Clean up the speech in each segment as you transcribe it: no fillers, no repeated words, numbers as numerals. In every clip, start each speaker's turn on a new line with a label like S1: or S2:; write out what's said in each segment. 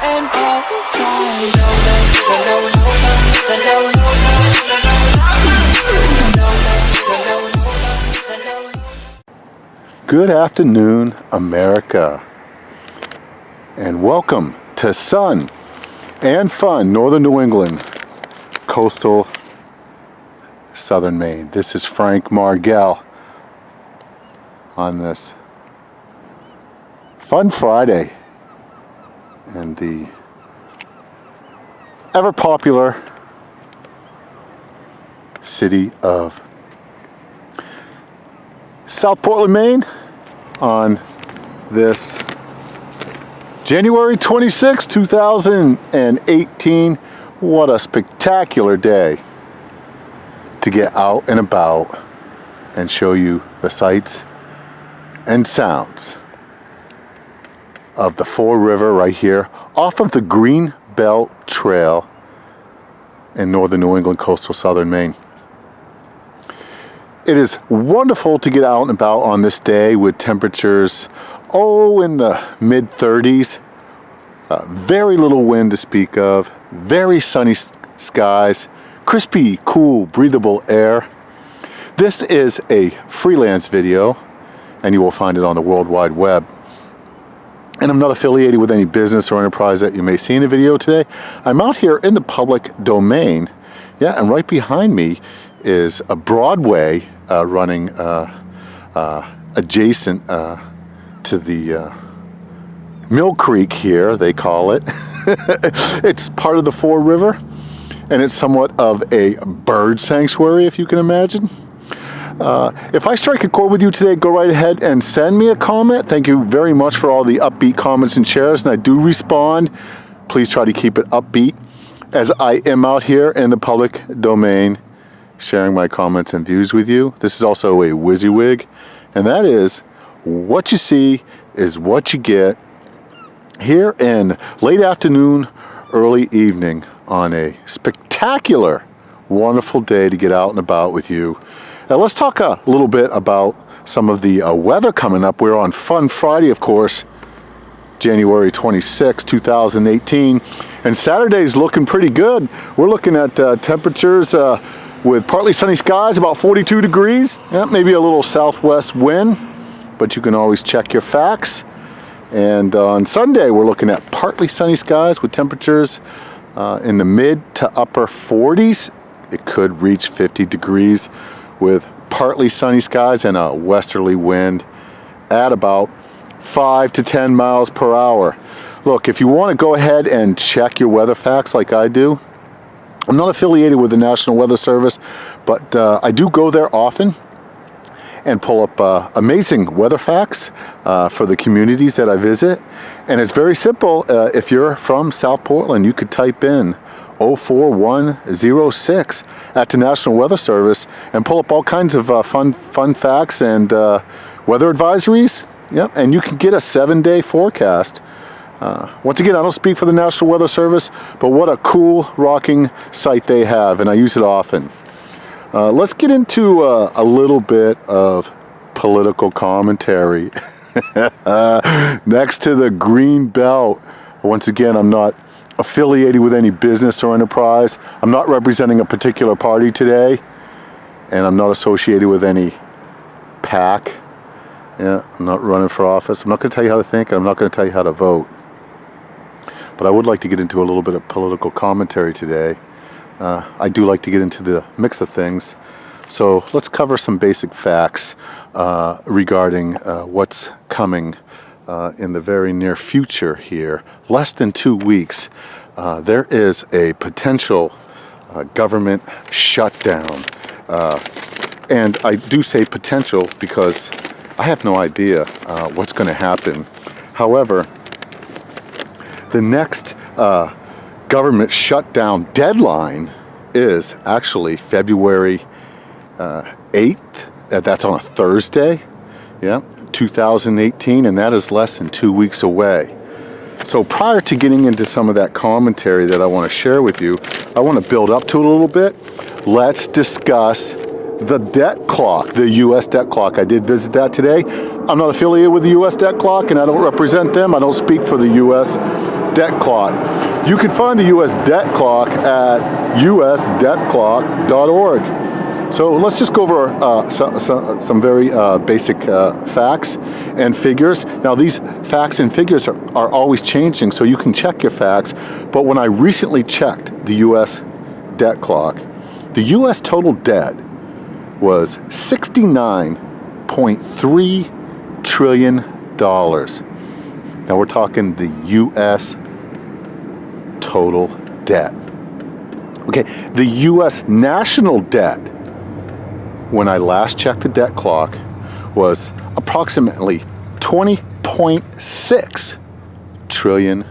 S1: and all time.
S2: Good afternoon, America, and welcome to sun and fun, northern New England, coastal southern Maine. This is Frank Margell on this fun Friday and the ever popular city of South Portland, Maine, on this January 26, 2018. What a spectacular day to get out and about and show you the sights and sounds of the Fore River right here off of the Green Belt Trail in northern New England, coastal southern Maine. It is wonderful to get out and about on this day with temperatures, in the mid-30s. Very little wind to speak of, very sunny skies, crispy, cool, breathable air. This is a freelance video, and you will find it on the World Wide Web. And I'm not affiliated with any business or enterprise that you may see in the video today. I'm out here in the public domain, and right behind me is a Broadway running adjacent to the Mill Creek here, they call it. It's part of the Fore River, and it's somewhat of a bird sanctuary, if you can imagine. If I strike a chord with you today, go right ahead and send me a comment. Thank you very much for all the upbeat comments and shares, and I do respond. Please try to keep it upbeat, as I am out here in the public domain sharing my comments and views with you. This is also a WYSIWYG, and that is what you see is what you get here in late afternoon, early evening on a spectacular, wonderful day to get out and about with you. Now let's talk a little bit about some of the weather coming up. We're on Fun Friday, of course, January 26, 2018, and Saturday's looking pretty good. We're looking at temperatures with partly sunny skies, about 42 degrees, maybe a little southwest wind, but you can always check your facts. And on Sunday, we're looking at partly sunny skies with temperatures in the mid to upper 40s. It could reach 50 degrees with partly sunny skies and a westerly wind at about 5 to 10 miles per hour. Look, if you want to go ahead and check your weather facts like I do, I'm not affiliated with the National Weather Service, but I do go there often and pull up amazing weather facts for the communities that I visit. And it's very simple. If you're from South Portland, you could type in 04106 at the National Weather Service and pull up all kinds of fun facts and weather advisories. And you can get a 7-day forecast. Once again, I don't speak for the National Weather Service, but what a cool, rocking site they have, and I use it often. Let's get into a little bit of political commentary. Next to the Green Belt. Once again, I'm not affiliated with any business or enterprise. I'm not representing a particular party today, and I'm not associated with any PAC. I'm not running for office. I'm not going to tell you how to think, and I'm not going to tell you how to vote. But I would like to get into a little bit of political commentary today. I do like to get into the mix of things. So let's cover some basic facts regarding what's coming in the very near future here. Less than 2 weeks, there is a potential government shutdown. And I do say potential because I have no idea what's going to happen. However, the next government shutdown deadline is actually February 8th. That's on a Thursday, 2018, and that is less than 2 weeks away. So prior to getting into some of that commentary that I want to share with you, I want to build up to it a little bit. Let's discuss the debt clock, the U.S. debt clock. I did visit that today. I'm not affiliated with the U.S. debt clock, and I don't represent them. I don't speak for the U.S. debt clock. You can find the U.S. debt clock at usdebtclock.org. So let's just go over some very basic facts and figures. Now these facts and figures are always changing, so you can check your facts. But when I recently checked the U.S. debt clock, the U.S. total debt was $69.3 trillion. Now we're talking the U.S. total debt. Okay, the U.S. national debt, when I last checked the debt clock, was approximately $20.6 trillion.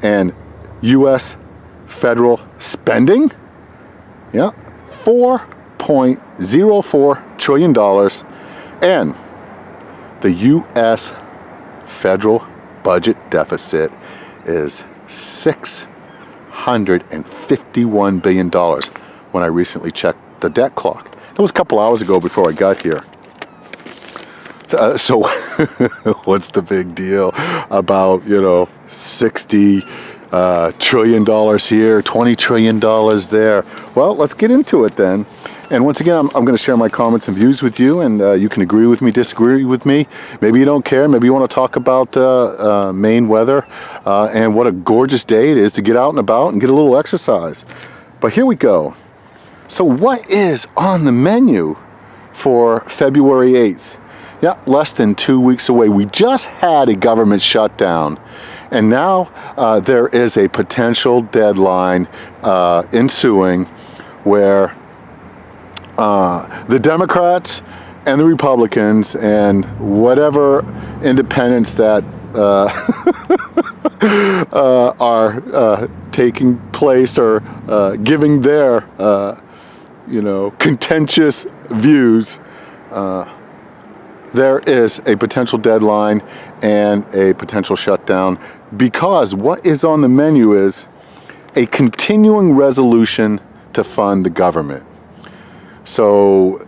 S2: And U.S. federal spending, yeah, $4.04 trillion. And the U.S. federal budget deficit is $651 billion when I recently checked the debt clock. That was a couple hours ago before I got here. So what's the big deal about, $60 trillion here, $20 trillion there? Well, let's get into it then. And once again, I'm going to share my comments and views with you, and you can agree with me, disagree with me. Maybe you don't care. Maybe you want to talk about Maine weather and what a gorgeous day it is to get out and about and get a little exercise. But here we go. So what is on the menu for February 8th? Yeah, less than 2 weeks away. We just had a government shutdown, and now there is a potential deadline ensuing where the Democrats and the Republicans and whatever independents that are taking place or giving their contentious views, there is a potential deadline and a potential shutdown, because what is on the menu is a continuing resolution to fund the government. So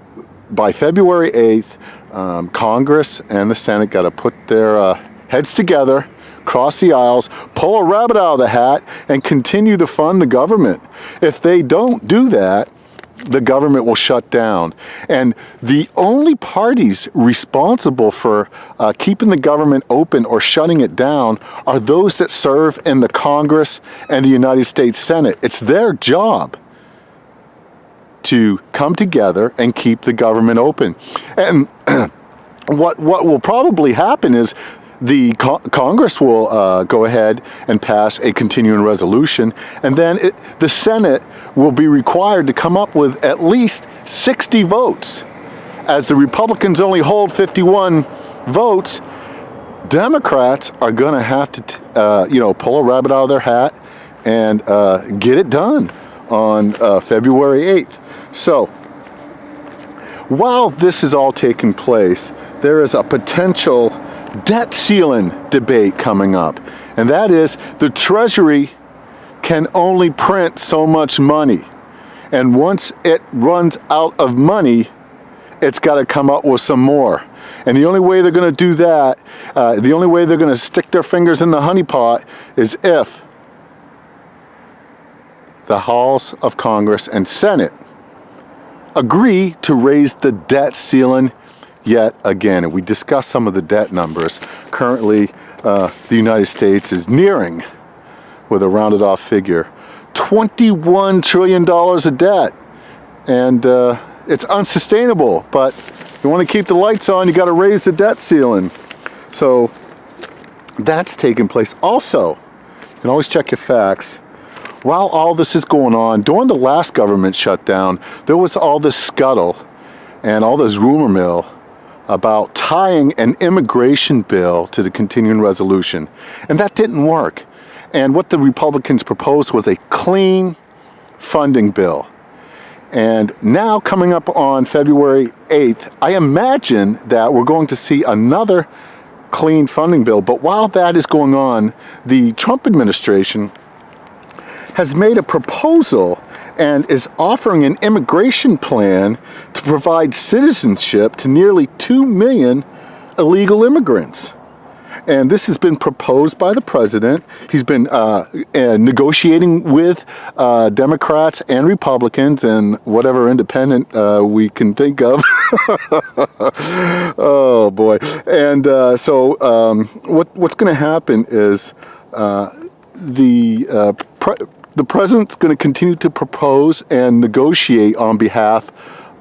S2: by February 8th, Congress and the Senate got to put their heads together, cross the aisles, pull a rabbit out of the hat, and continue to fund the government. If they don't do that, the government will shut down. And the only parties responsible for keeping the government open or shutting it down are those that serve in the Congress and the United States Senate. It's their job to come together and keep the government open. And what will probably happen is the Congress will go ahead and pass a continuing resolution, and then the Senate will be required to come up with at least 60 votes. As the Republicans only hold 51 votes, Democrats are going to have to, pull a rabbit out of their hat and get it done on February 8th. So, while this is all taking place, there is a potential debt ceiling debate coming up, and that is the Treasury can only print so much money, and once it runs out of money, it's got to come up with some more. And the only way they're going to do that, the only way they're going to stick their fingers in the honey pot, is if the halls of Congress and Senate agree to raise the debt ceiling yet again. And we discussed some of the debt numbers. Currently, the United States is nearing, with a rounded off figure, $21 trillion of debt. And it's unsustainable, but if you want to keep the lights on, you got to raise the debt ceiling. So that's taking place. Also, you can always check your facts. While all this is going on, during the last government shutdown, there was all this scuttle and all this rumor mill about tying an immigration bill to the continuing resolution. And that didn't work. And what the Republicans proposed was a clean funding bill. And now, coming up on February 8th, I imagine that we're going to see another clean funding bill. But while that is going on, the Trump administration has made a proposal and is offering an immigration plan to provide citizenship to nearly 2 million illegal immigrants. And this has been proposed by the president. He's been negotiating with Democrats and Republicans and whatever independent we can think of. Oh boy. And what's going to happen is the president's going to continue to propose and negotiate on behalf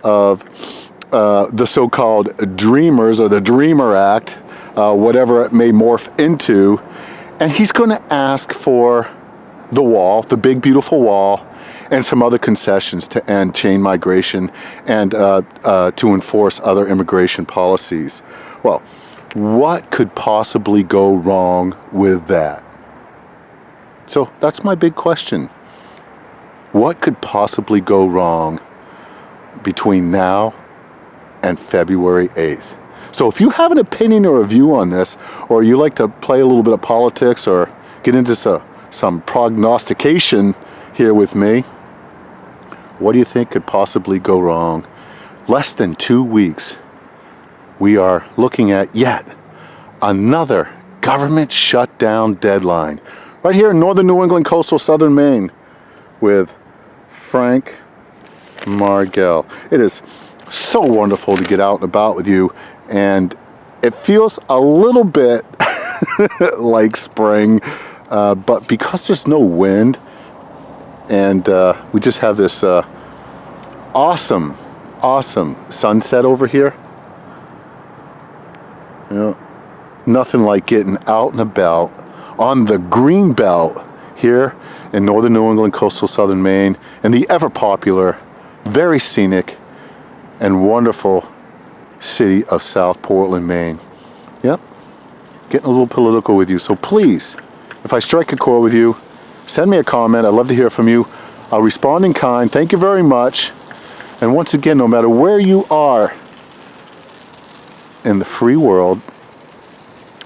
S2: of the so-called Dreamers, or the Dreamer Act, whatever it may morph into, and he's going to ask for the wall, the big beautiful wall, and some other concessions to end chain migration and to enforce other immigration policies. Well, what could possibly go wrong with that? So that's my big question. What could possibly go wrong between now and February 8th? So if you have an opinion or a view on this, or you like to play a little bit of politics or get into some prognostication here with me, what do you think could possibly go wrong? Less than 2 weeks, we are looking at yet another government shutdown deadline right here in northern New England, coastal southern Maine, with Frank Margell. It is so wonderful to get out and about with you, and it feels a little bit like spring, but because there's no wind, and we just have this awesome sunset over here. You know, nothing like getting out and about on the green belt here in northern New England, coastal southern Maine, and the ever popular, very scenic and wonderful city of South Portland, Maine. Yep, getting a little political with you. So please, if I strike a chord with you, send me a comment. I'd love to hear from you. I'll respond in kind. Thank you very much. And once again, no matter where you are in the free world,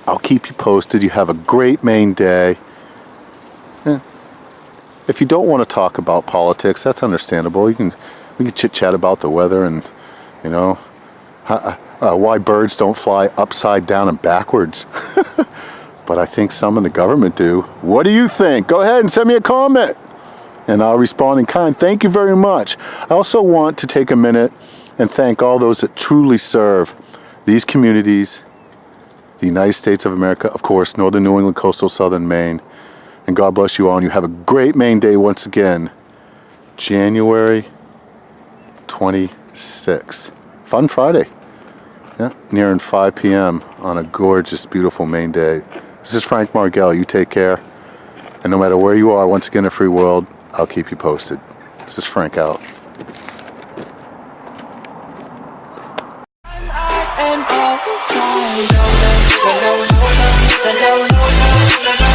S2: I'll keep you posted. You have a great Maine day. If you don't want to talk about politics, that's understandable. We can chit chat about the weather and, you know, why birds don't fly upside down and backwards. But I think some in the government do. What do you think? Go ahead and send me a comment, and I'll respond in kind. Thank you very much. I also want to take a minute and thank all those that truly serve these communities, the United States of America, of course, northern New England, coastal southern Maine. And God bless you all, and you have a great Maine day once again. January 26th. Fun Friday. Yeah, nearing 5 p.m. on a gorgeous, beautiful Maine day. This is Frank Margell. You take care. And no matter where you are, once again, in a free world, I'll keep you posted. This is Frank out.
S1: And all the time.